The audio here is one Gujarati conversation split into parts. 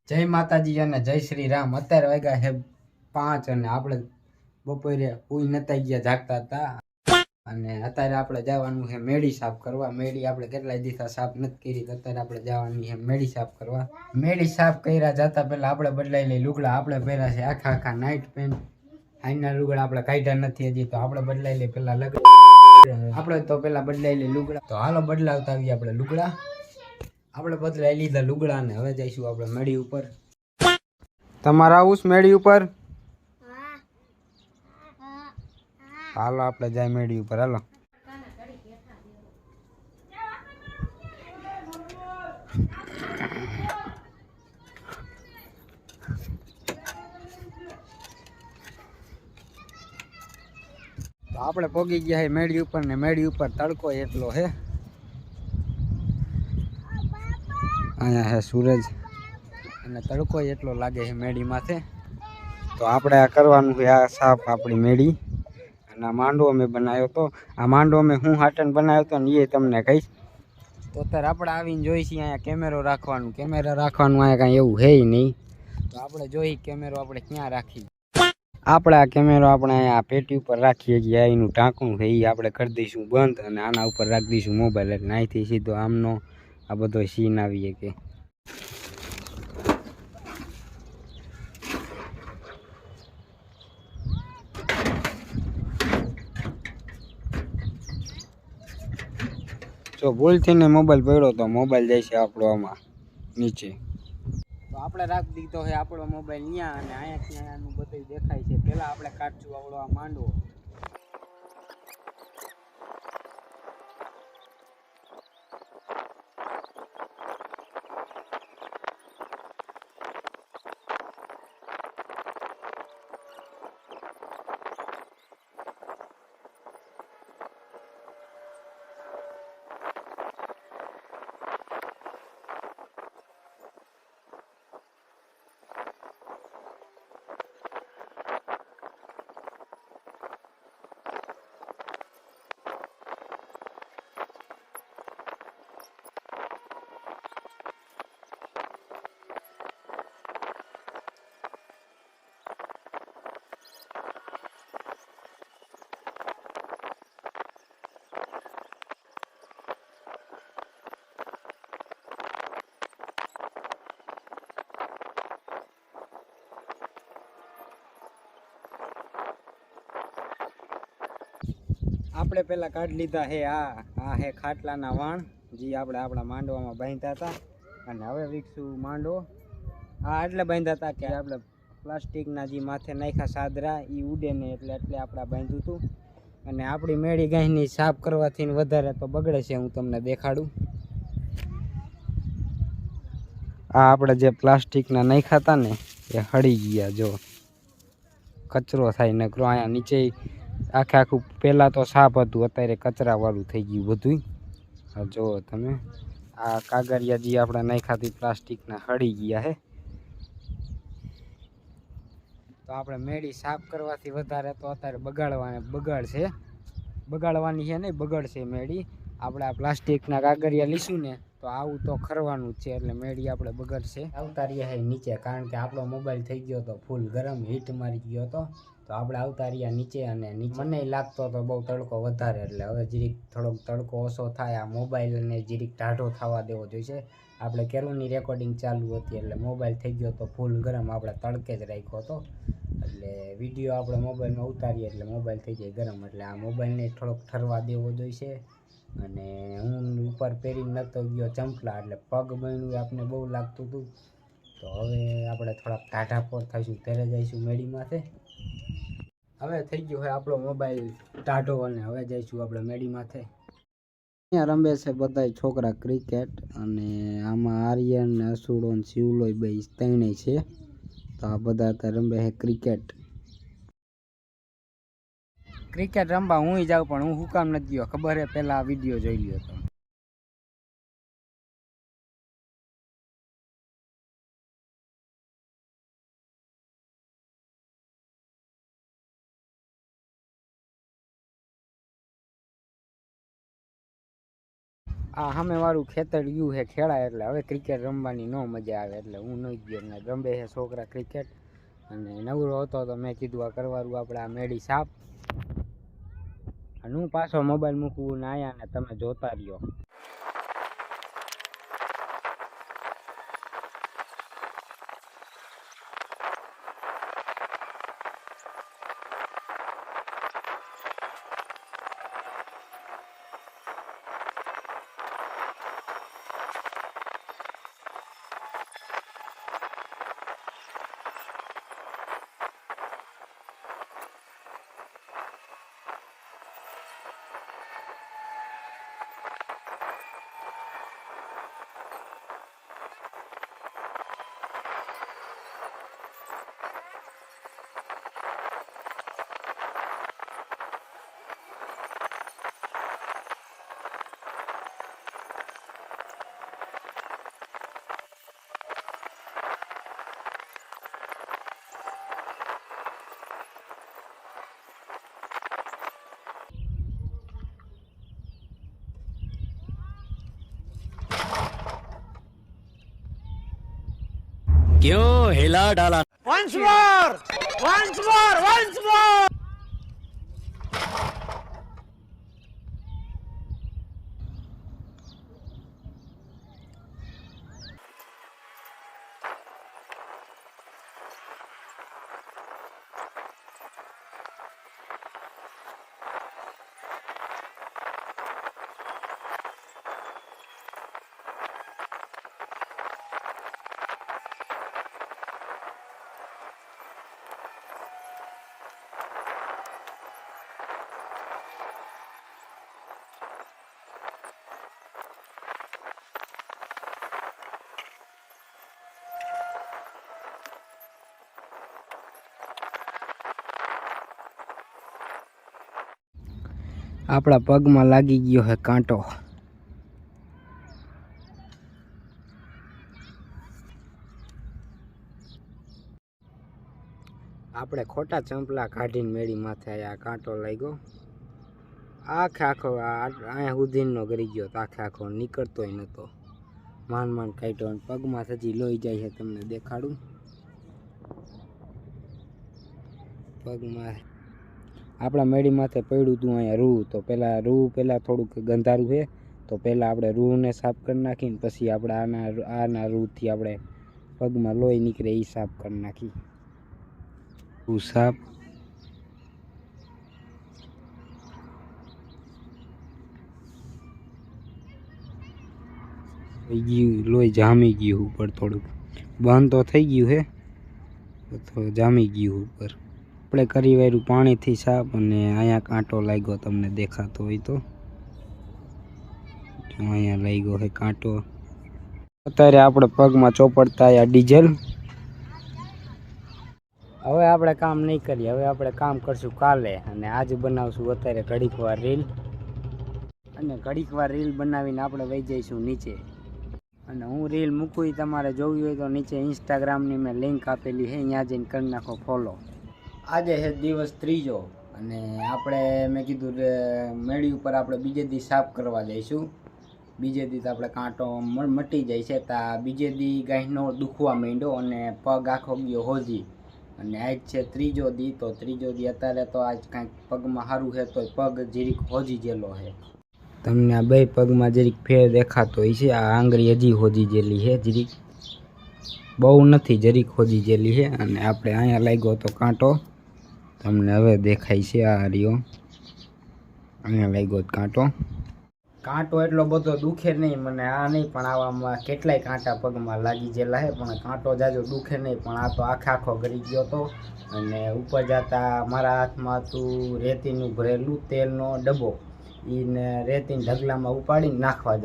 જય માતાજી અને જય શ્રી રામ। અત્યારે વાગ્યા છે 5 અને આપણે બપોરે પૂઈ નતા ગયા જાગતા હતા અને અત્યારે આપણે જવાનું છે મેડી સાફ કરવા। મેડી આપણે કેટલાય દિવસ સાફ નથી કરી, અત્યારે આપણે જવાની છે મેડી સાફ કરવા। મેડી સાફ કર્યા જતા પહેલા આપણે બદલાઈ લઈ લુગડા। આપણે પહેર્યા છે આખા આખા નાઇટ પેન્ટ, આઈના લુગડા આપણે કાઢ્યા નથી હજી, તો આપણે બદલાઈ લઈ પેલા આપણે તો પેલા બદલાઈ લઈ લુગડા। તો હાલો બદલાવતા આવીએ આપણે લુગડા। આપણે બદલાઈ લીધા લુગડા ને હવે જઈશું આપણે મેડી ઉપર। તમારા આવું મેડી ઉપર? હાલો આપણે જાય મેડી ઉપર, હાલો। તો આપણે પોગી ગયા છે મેડી ઉપર ને મેડી ઉપર તડકો એટલો છે, અહીંયા છે સૂરજ અને તડકો એટલો લાગે છે મેડી માથે। તો આપણે આ કરવાનું છે આ સાફ આપણી મેડી। અને આ માંડવો મેં બનાવ્યો તો, આ માંડવો મેં હું હાટન બનાવ્યો તો ને એ તમને કહીશ। તો અત્યારે આપણે આવીને જોઈશી અહીંયા કેમેરો રાખવાનું અહીંયા કાંઈ એવું છે નહીં, તો આપણે જોઈ કેમેરો આપણે ક્યાં રાખી। આપણે આ કેમેરો આપણે અહીંયા પેટી ઉપર રાખીએ છીએ, એનું ઢાંકણું છે એ આપણે કરી દઈશું બંધ અને આના ઉપર રાખી દઈશું મોબાઈલ, એટલે અહીંથી સીધો આમનો આ બધો સીન આવીએ કે જો ભૂલથી ને મોબાઈલ પડ્યો તો મોબાઈલ જાય છે આપણો આમાં નીચે। તો આપણે રાખી દીધો છે આપણો મોબાઈલ ત્યાં અને અહીંયાથી અહીંયાનું બધું દેખાય છે। પહેલાં આપણે કાઢશું આપણો આ માંડવો। આપણે પેલા કાઢી લીધા હે આ હે ખાટલાના વાણ, જે આપણે આપણા માંડવામાં બાંધ્યા હતા। અને હવે વીકશું માંડવો। આ એટલે બાંધ્યા હતા કે આપણે પ્લાસ્ટિકના જે માથે નાખ્યા સાદરા એ ઉડે ને એટલે આપણે બાંધ્યું હતું। અને આપણી મેળી ગાયની સાફ કરવાથી વધારે તો બગડે છે, હું તમને દેખાડું। આ આપણે જે પ્લાસ્ટિકના નાખ્યા હતા ને એ હળી ગયા, જો કચરો થાય નકરો અહીંયા નીચે આખે આખું પહેલાં તો સાફ હતું, અત્યારે કચરાવાળું થઈ ગયું બધું। હા જુઓ તમે, આ કાગળિયા જે આપણે નાખ્યા હતી પ્લાસ્ટિકના હળી ગયા હે। તો આપણે મેળી સાફ કરવાથી વધારે તો અત્યારે બગાડવાની છે નહીં, બગડશે મેળી। આપણે આ પ્લાસ્ટિકના કાગળિયા લીશું ને તો આવું તો ખરવાનું જ છે, એટલે મેળી આપણે બગડશે। આવતા રહ્યા છે નીચે, કારણ કે આપણો મોબાઈલ થઈ ગયો તો ફૂલ ગરમ, હીટ મારી ગયો હતો। તો આપણે આવતા રહ્યા નીચે અને મને લાગતો હતો બહુ તડકો વધારે, એટલે હવે જીરીક થોડોક તડકો ઓછો થાય, આ મોબાઈલને જીરીક ટાઢો થવા દેવો જોઈશે। આપણે કેરુની રેકોર્ડિંગ ચાલુ હતી એટલે મોબાઈલ થઈ ગયો તો ફૂલ ગરમ, આપણે તડકે જ રાખ્યો હતો, એટલે વિડીયો આપણે મોબાઈલમાં ઉતારીએ એટલે મોબાઈલ થઈ જાય ગરમ, એટલે આ મોબાઈલને થોડોક ઠરવા દેવો જોઈશે। અને હું ઉપર પહેરીને નહોતો ગયો ચંપલા, એટલે પગ બન્યું આપણે બહુ લાગતું હતું। તો હવે આપણે થોડાક ટાઢા પોર થઈશું, ત્યારે જઈશું મેળી માથે। હવે થઈ ગયો હોય આપણો મોબાઈલ ટાઢો અને હવે જઈશું આપણે મેળી માથે। અહીંયા રમે છે બધા છોકરા ક્રિકેટ, અને આમાં આર્યન ને અસુડો ને શિવલો બે ત્રણેય છે। તો આ બધા અત્યારે રમે છે ક્રિકેટ રમવા હું જાઉં, પણ હું કામ નથી ગયો ખબર હે, પહેલાં આ વિડીયો જોઈ લ્યો તો। આ સામે વાળું ખેતર ગયું છે ખેડાય એટલે હવે ક્રિકેટ રમવાની ન મજા આવે એટલે હું નહીં ગયો ને રમે છે છોકરા ક્રિકેટ અને નવરો હતો તો મેં કીધું આ કરવાનું આપણે આ મેડી સાપ અને હું પાછો મોબાઈલ મૂકવું ને આયા ને તમે જોતા રહ્યો. क्यों हिला डाला? Once more! Once more! Once more! આપણા પગમાં લાગી ગયો છે કાંટો. આપણે ખોટા ચંપલા કાઢીને મેળી માથે આ કાંટો લાગ્યો. આખો અહીંયા સુધીનો કરી ગયો તો આખો નીકળતોય નહોતો. માંડ કાઢ્યો અને પગમાં હજી લોહી જાય છે. તમને દેખાડું પગમાં આપણા મેળી માથે પડ્યું હતું અહીંયા રૂ. તો પહેલાં થોડુંક ગંધારું છે તો પહેલાં આપણે રૂને સાફ કરી નાખીને પછી આપણે આના રૂથી આપણે પગમાં લોહી નીકળે એ સાફ કરી નાખી. રૂ સાફ થઈ ગયું. લોહી જામી ગયું ઉપર. થોડુંક બંધ તો થઈ ગયું છે તો જામી ગયું ઉપર. આપણે કરી વાર્યું પાણીથી સાફ અને અહીંયા કાંટો લાગ્યો. તમને દેખાતો હોય તો અહીંયા લાગ્યો છે કાંટો. અત્યારે આપણે પગમાં ચોપડતા આ ડીઝલ. હવે આપણે કામ નહીં કરીએ. હવે આપણે કામ કરશું કાલે અને આજે બનાવશું અત્યારે ઘડીક વાર રીલ. અને ઘડીક વાર રીલ બનાવીને આપણે વહી જઈશું નીચે. અને હું રીલ મૂકું તમારે જોવી હોય તો નીચે ઇન્સ્ટાગ્રામની મેં લિંક આપેલી છે, ત્યાં જઈને કરી નાખો ફોલો. આજે છે દિવસ ત્રીજો અને આપણે મેં કીધું મેળી ઉપર આપણે બીજે દી સાફ કરવા જઈશું. બીજે દી તો આપણે કાંટો મટી જાય છે. તા બીજે દી ગાંઠનો દુખવા માંડ્યો અને પગ આખો ગયો હોજી. અને આજ છે ત્રીજો દી. તો ત્રીજો દી અત્યારે તો આજ કાંઈક પગમાં સારું છે તો પગ જરીક હોજી ગયેલો છે. તમને આ બે પગમાં જરીક ફેર દેખાતો હોય છે. આ આંગળી હજી હોજી ગયેલી છે જરીક, બહુ નથી, જરીક હોજી ગયેલી છે. અને આપણે અહીંયા લાગ્યો તો કાંટો. તમને હવે દેખાય છે આ રહ્યો. અહીંયા લાગ્યો કાંટો. કાંટો એટલો બધો દુખે નહીં મને આ નહીં, પણ આવામાં કેટલાય કાંટા પગમાં લાગી ગયેલા છે. પણ કાંટો જાજો દુખે નહીં, પણ આ તો આખો ગરી ગયો હતો. અને ઉપર જતા મારા હાથમાં હતું રેતીનું ભરેલું તેલનો ડબ્બો. એને રેતીના ઢગલામાં ઉપાડીને નાખવા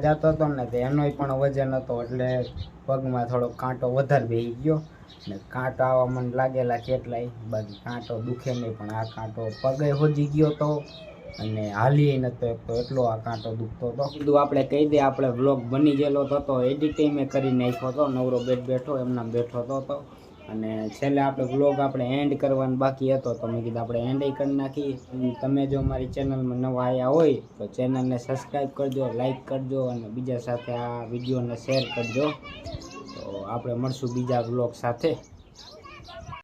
જતો હતો ને તે એનોય પણ વજન હતો એટલે પગમાં થોડો કાંટો વધારે બેસી ગયો. ને કાંટો આવા મને લાગેલા કેટલાય, બાકી કાંટો દુખે નહીં. પણ આ કાંટો પગે હોજી ગયો હતો અને હાલી નતો તો એટલો આ કાંટો દુખતો હતો. કીધું આપણે કહી દે આપણે વ્લોગ બની ગયેલો હતો. એડિટિંગ મેં કરી નાખ્યો હતો. નવરો બેઠો એમના બેઠો હતો. અને છેલ્લે આપણે વ્લોગ આપણે એન્ડ કરવાનો બાકી હતો તો મેં કીધું આપણે એન્ડ કરી નાખી. તમે જો મારી ચેનલમાં નવા આવ્યા હોય તો ચેનલને સબસ્ક્રાઈબ કરજો, લાઈક કરજો અને બીજા સાથે આ વિડીયોને શેર કરજો. તો આપણે મળશું બીજા વ્લોગ સાથે.